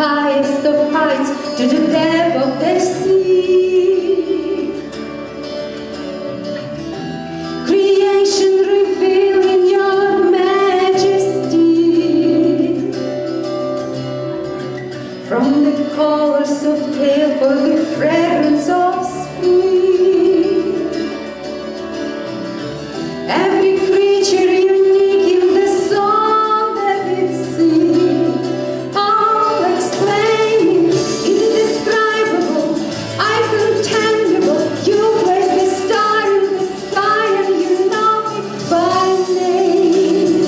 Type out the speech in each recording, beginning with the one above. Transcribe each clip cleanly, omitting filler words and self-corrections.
highest of heights to the depth of the sea. Creation revealing your majesty. From the colors of pale for the fragrance of spring. Every creature unique in the song that it sings, all exclaiming, indescribable, uncontainable. You place the star in the sky and you know it by name.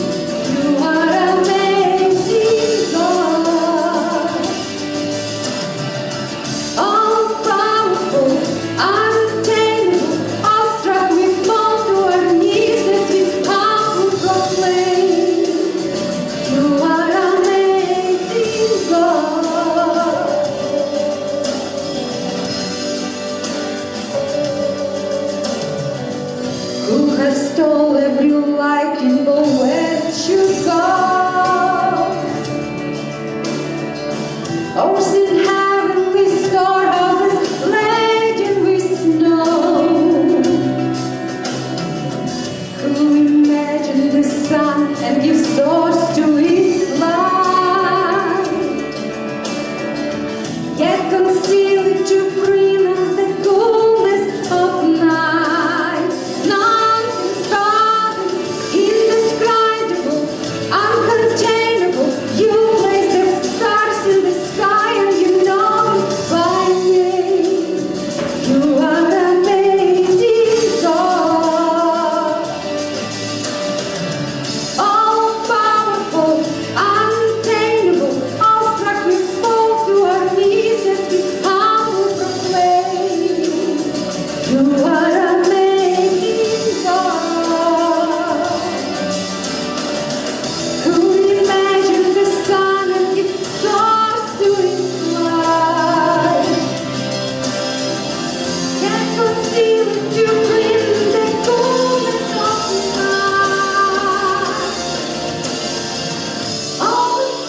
You are amazing, God. All powerful, untameable, awestruck, we fall to our knees as we humble proclaim. You are amazing, God. Who has stole every light in the where you go? Ours in heavenly storehouses laden with snow. Who imagined the sun and gives source to its light, yet conceal it to bring us the coolness of night. Non-forgotten, indescribable, uncontainable. You place the stars in the sky and you know it by name. You are amazing, God. All powerful, untameable, awestruck, we fall to our knees as we humble proclaim. You are amazing, God. Who imagined the sun and gives source to its light, yet conceal it to bring the coolness of night.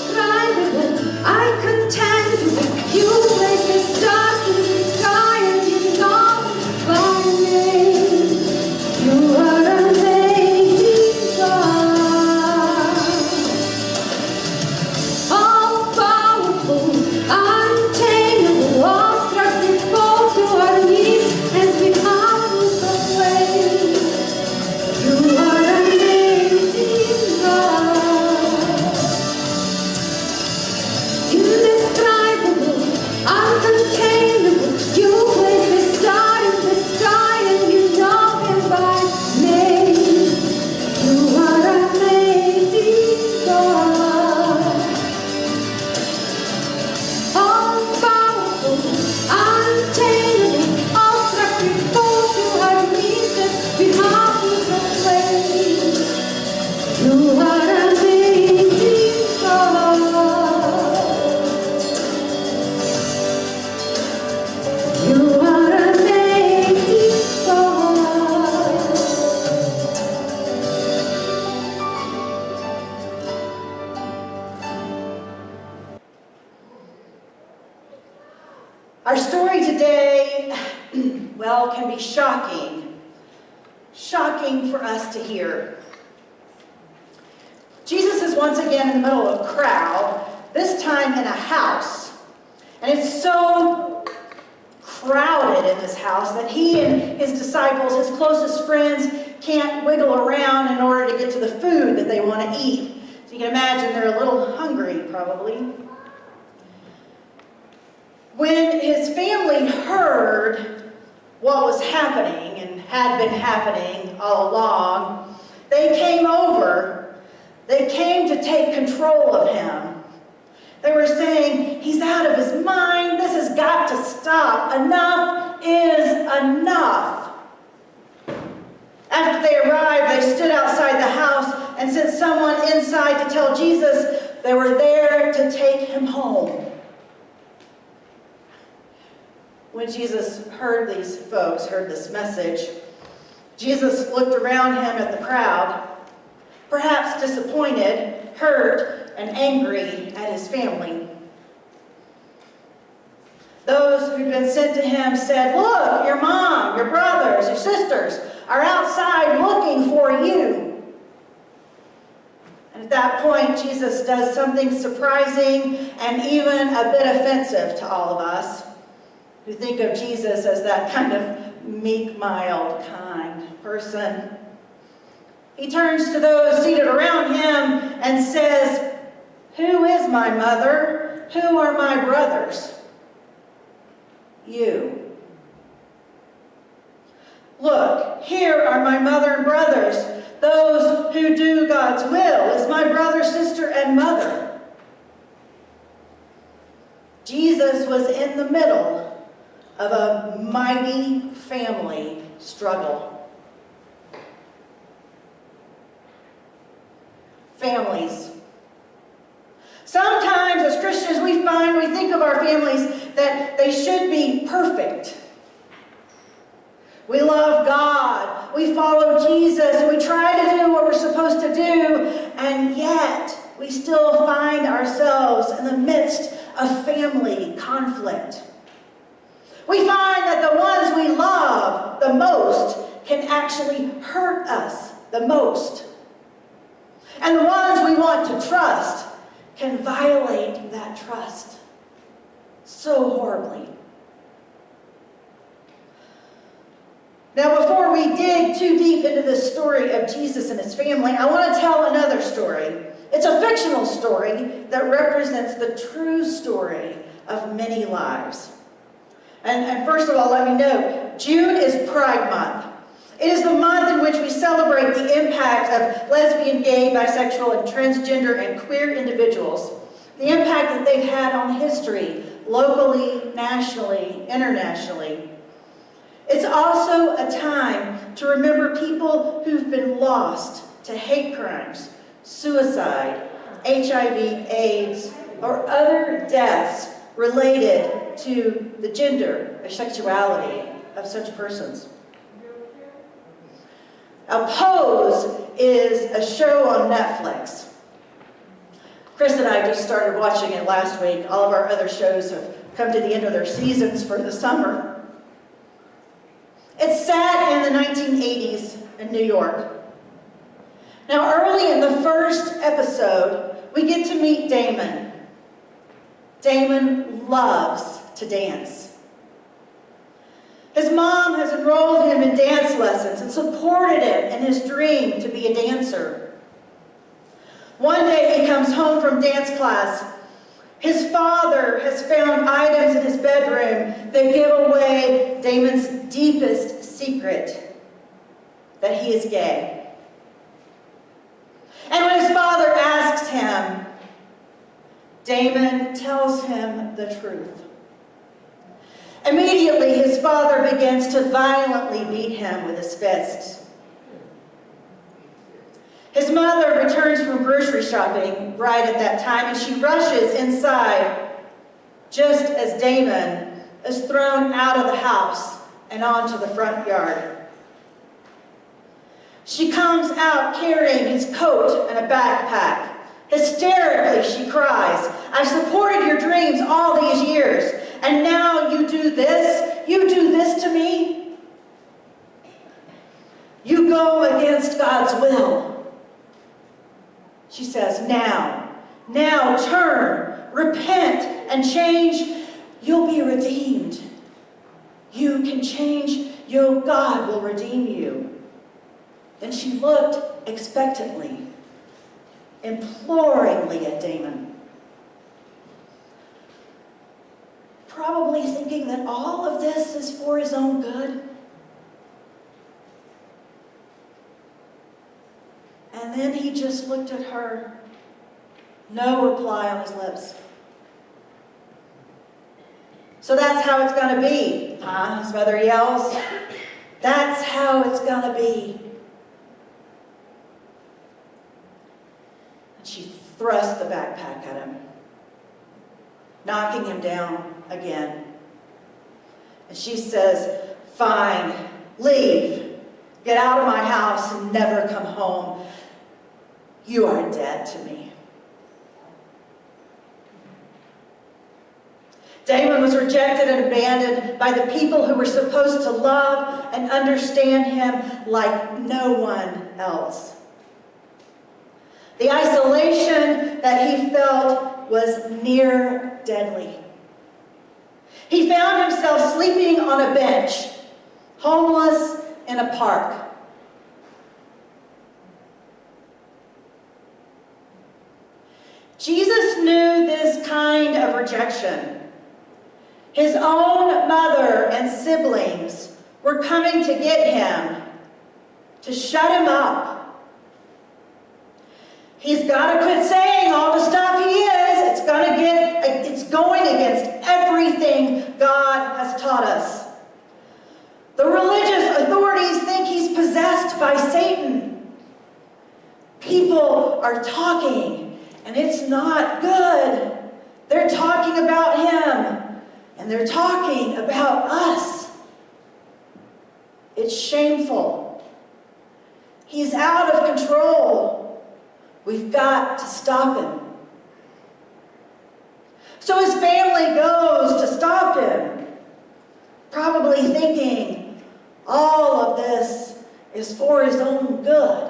Indescribable, uncontainable, you place the stars in the sky and you know it by name. You are amazing, God. All powerful, untameable, awestruck, we fall to our knees as we humble proclaim. You are amazing, God. Indescribable, uncontainable, you place the star in the sky and you know him by name. You are amazing, God. All powerful, untameable, awestruck, we fall to our knees as we humbly proclaim. You are amazing, God. You are amazing, God. Our story today, well, can be shocking. Shocking for us to hear. Jesus is once again in the middle of a crowd, this time in a house. And it's so crowded in this house that he and his disciples, his closest friends, can't wiggle around in order to get to the food that they want to eat. So you can imagine they're a little hungry, probably. When his family heard what was happening and had been happening all along, they came over. They came to take control of him. They were saying, he's out of his mind. This has got to stop. Enough is enough. After they arrived, they stood outside the house and sent someone inside to tell Jesus they were there to take him home. When Jesus heard these folks, heard this message, Jesus looked around him at the crowd, perhaps disappointed, hurt, and angry at his family. Those who'd been sent to him said, "Look, your mom, your brothers, your sisters are outside looking for you." And at that point, Jesus does something surprising and even a bit offensive to all of us who think of Jesus as that kind of meek, mild, kind person. He turns to those seated around him and says, "Who is my mother? Who are my brothers?" "You. Look, here are my mother and brothers. Those who do God's will is my brother, sister, and mother." Jesus was in the middle of a mighty family struggle. Families. Sometimes as Christians we think of our families that they should be perfect. We love God, we follow Jesus, and we try to do what we're supposed to do, and yet we still find ourselves in the midst of family conflict. We find that the ones we love the most can actually hurt us the most. And the ones we want to trust can violate that trust so horribly. Now, before we dig too deep into this story of Jesus and his family, I want to tell another story. It's a fictional story that represents the true story of many lives. And first of all, let me note, June is Pride Month. It is the month in which we celebrate the impact of lesbian, gay, bisexual, and transgender and queer individuals, the impact that they've had on history, locally, nationally, internationally. It's also a time to remember people who've been lost to hate crimes, suicide, HIV, AIDS, or other deaths related to the gender or sexuality of such persons. Now, Pose is a show on Netflix. Chris and I just started watching it last week. All of our other shows have come to the end of their seasons for the summer. It's set in the 1980s in New York. Now, early in the first episode, we get to meet Damon. Damon loves to dance. His mom has enrolled him in dance lessons and supported him in his dream to be a dancer. One day he comes home from dance class. His father has found items in his bedroom that give away Damon's deepest secret, that he is gay. And when his father asks him, Damon tells him the truth. Immediately, his father begins to violently beat him with his fists. His mother returns from grocery shopping right at that time, and she rushes inside just as Damon is thrown out of the house and onto the front yard. She comes out carrying his coat and a backpack. Hysterically, she cries, "I've supported your dreams all these years, and now you do this? You do this to me? You go against God's will." She says, now turn, repent, and change. You'll be redeemed. You can change. God will redeem you. Then she looked expectantly, imploringly at Damon, probably thinking that all of this is for his own good. And then he just looked at her, no reply on his lips. "So that's how it's going to be, huh?" his mother yells. "That's how it's going to be." And she thrust the backpack at him, knocking him down again. And she says, "Fine, leave. Get out of my house and never come home. You are dead to me." Damon was rejected and abandoned by the people who were supposed to love and understand him like no one else. The isolation that he felt was near deadly. He found himself sleeping on a bench, homeless in a park. Jesus knew this kind of rejection. His own mother and siblings were coming to get him, to shut him up. He's got to quit saying all the stuff he is. It's going against everything God has taught us. The religious authorities think he's possessed by Satan. People are talking, and it's not good. They're talking about him, and they're talking about us. It's shameful. He's out of control. We've got to stop him. So his family goes to stop him, probably thinking all of this is for his own good.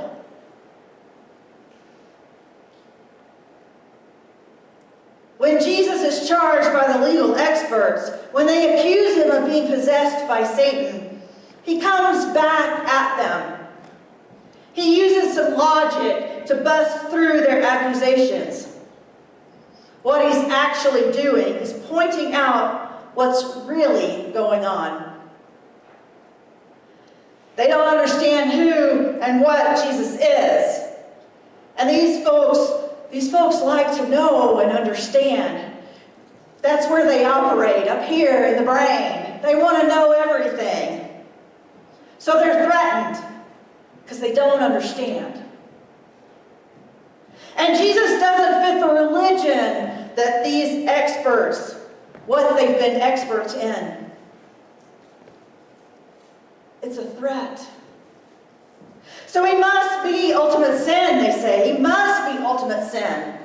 When Jesus is charged by the legal experts, when they accuse him of being possessed by Satan, he comes back at them. He uses some logic to bust through their accusations. What he's actually doing is pointing out what's really going on. They don't understand who and what Jesus is. And these folks like to know and understand. That's where they operate, up here in the brain. They want to know everything. So they're threatened because they don't understand. And Jesus doesn't fit the religion that these experts, what they've been experts in. It's a threat. So he must be ultimate sin, they say. He must be ultimate sin.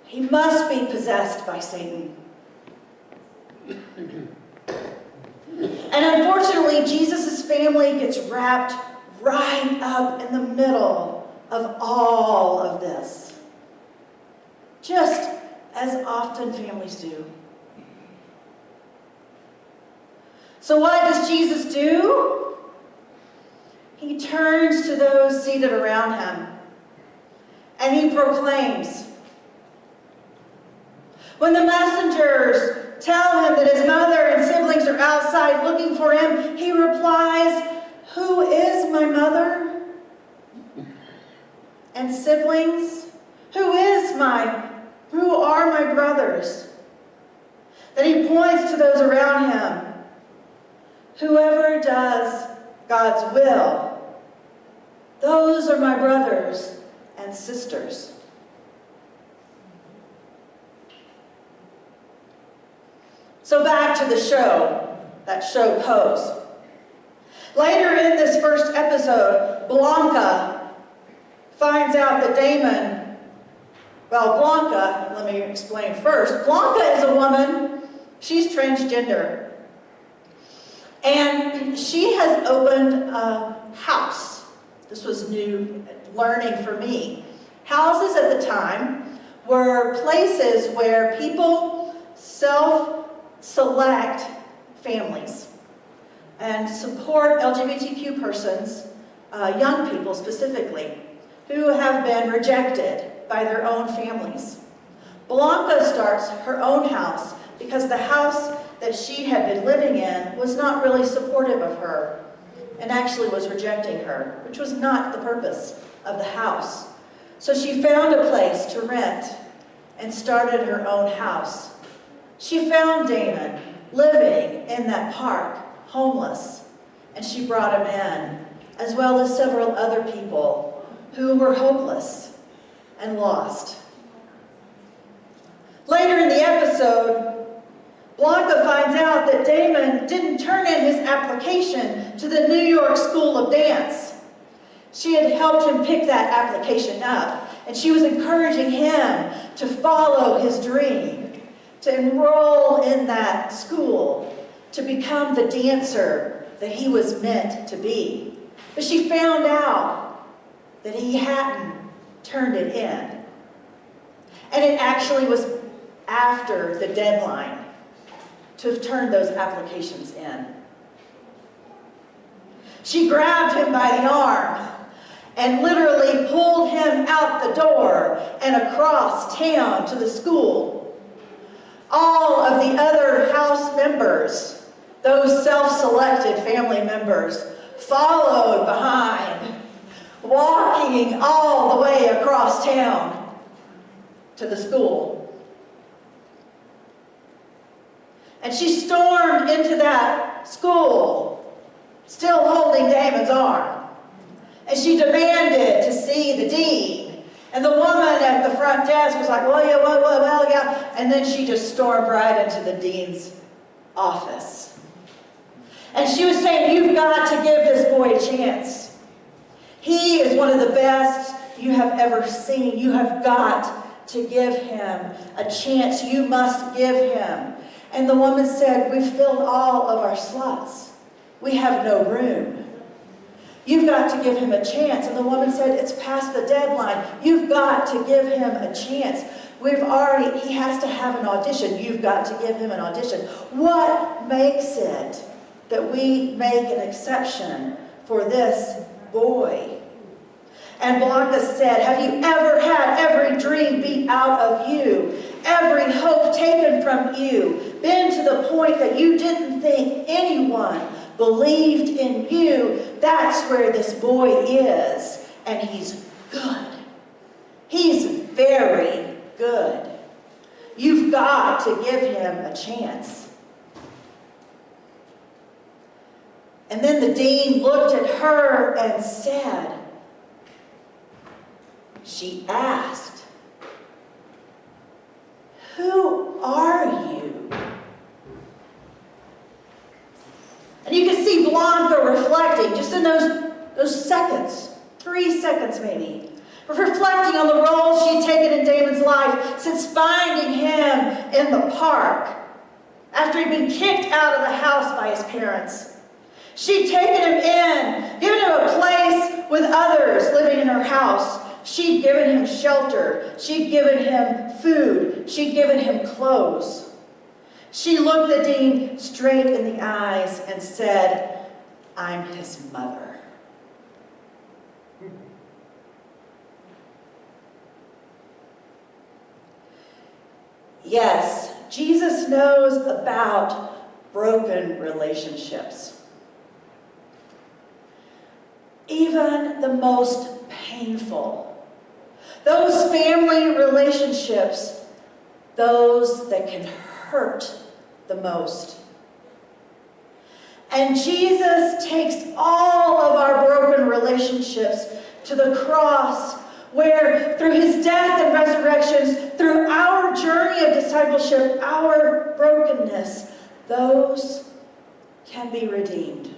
He must be possessed by Satan. And unfortunately, Jesus' family gets wrapped right up in the middle of all of this. Just as often families do. So what does Jesus do? He turns to those seated around him and he proclaims. When the messengers tell him that his mother and siblings are outside looking for him, he replies, "Who is my mother and siblings? Who are my brothers?" Then he points to those around him. Whoever does God's will, those are my brothers and sisters. So back to the show, that show Pose. Later in this first episode, Blanca finds out that Damon, Blanca, let me explain first. Blanca is a woman, she's transgender. And she has opened a house. This was new learning for me. Houses at the time were places where people self-select families and support LGBTQ persons, young people specifically, who have been rejected by their own families. Blanca starts her own house because the house that she had been living in was not really supportive of her and actually was rejecting her, which was not the purpose of the house. So she found a place to rent and started her own house. She found Damon living in that park, homeless, and she brought him in, as well as several other people who were hopeless and lost. Later in the episode, Blanca finds out that Damon didn't turn in his application to the New York School of Dance. She had helped him pick that application up, and she was encouraging him to follow his dream. to enroll in that school, to become the dancer that he was meant to be. But she found out that he hadn't turned it in. And it actually was after the deadline to have turned those applications in. She grabbed him by the arm and literally pulled him out the door and across town to the school. All of the other house members, those self-selected family members, followed behind, walking all the way across town to the school. And she stormed into that school, still holding Damon's arm. And she demanded to see the dean. And the woman at the front desk was like, well, yeah. And then she just stormed right into the dean's office. And she was saying, you've got to give this boy a chance. He is one of the best you have ever seen. You have got to give him a chance. You must give him. And the woman said, we've filled all of our slots. We have no room. You've got to give him a chance. And the woman said, it's past the deadline. You've got to give him a chance. He has to have an audition. You've got to give him an audition. What makes it that we make an exception for this boy? And Blanca said, have you ever had every dream beat out of you? Every hope taken from you? Been to the point that you didn't think anyone believed in you? That's where this boy is. And he's good. He's very good. You've got to give him a chance. And then the dean looked at her and said, she asked, who are you? And you can see Blanca reflecting just in those seconds, 3 seconds maybe, reflecting on the role she had taken in Damon's life since finding him in the park after he'd been kicked out of the house by his parents. She'd taken him in, given him a place with others living in her house. She'd given him shelter. She'd given him food. She'd given him clothes. She looked the dean straight in the eyes and said, I'm his mother. Yes, Jesus knows about broken relationships. Even the most painful. Those family relationships, those that can hurt the most. And Jesus takes all of our broken relationships to the cross, where through his death and resurrections, through our journey of discipleship, our brokenness, those can be redeemed.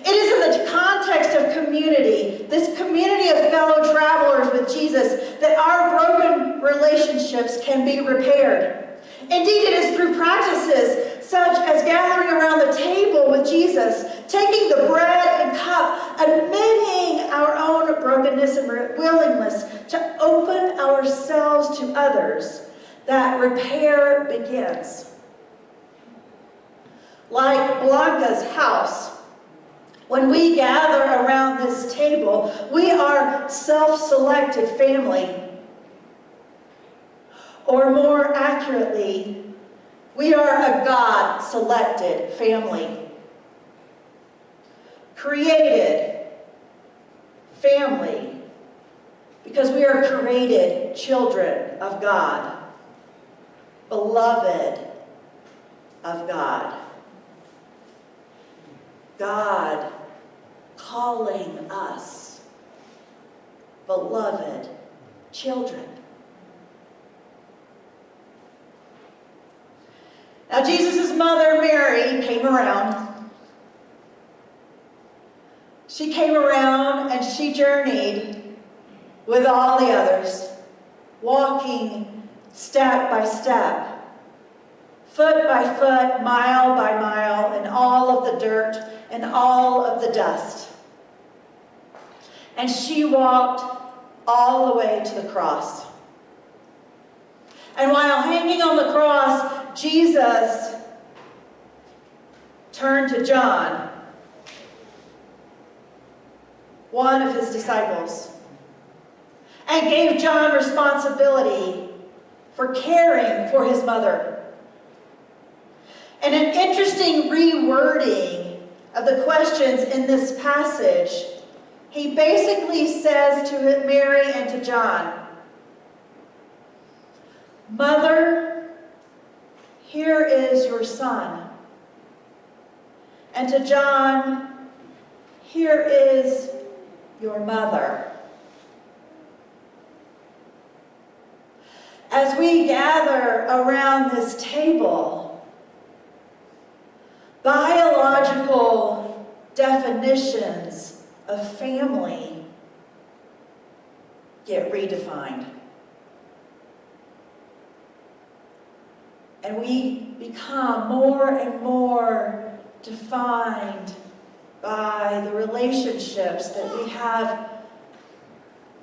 It is in the context of community, this community of fellow travelers with Jesus, that our broken relationships can be repaired. Indeed, it is through practices such as gathering around the table with Jesus, taking the bread and cup, admitting our own brokenness and willingness to open ourselves to others, that repair begins. Like Blanca's house, when we gather around this table, we are self-selected family. Or more accurately, we are a God-selected family. Created family because we are created children of God, beloved of God. God calling us beloved children. Now, Jesus' mother, Mary, came around. She came around and she journeyed with all the others, walking step by step, foot by foot, mile by mile, in all of the dirt and all of the dust. And she walked all the way to the cross. And while hanging on the cross, Jesus turned to John, one of his disciples, and gave John responsibility for caring for his mother. And an interesting rewording of the questions in this passage, he basically says to Mary and to John, "Mother, here is your son." And to John, "Here is your mother." As we gather around this table, biological definitions of family get redefined. And we become more and more defined by the relationships that we have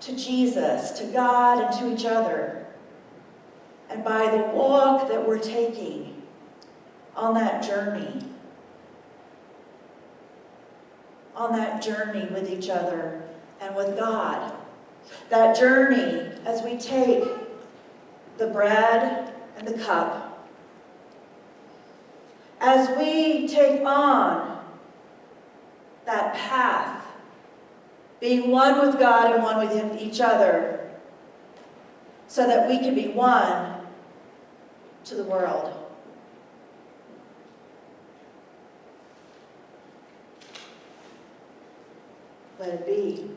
to Jesus, to God, and to each other, and by the walk that we're taking on that journey with each other and with God. That journey as we take the bread and the cup, as we take on that path, being one with God and one with each other, so that we can be one to the world. Let it be.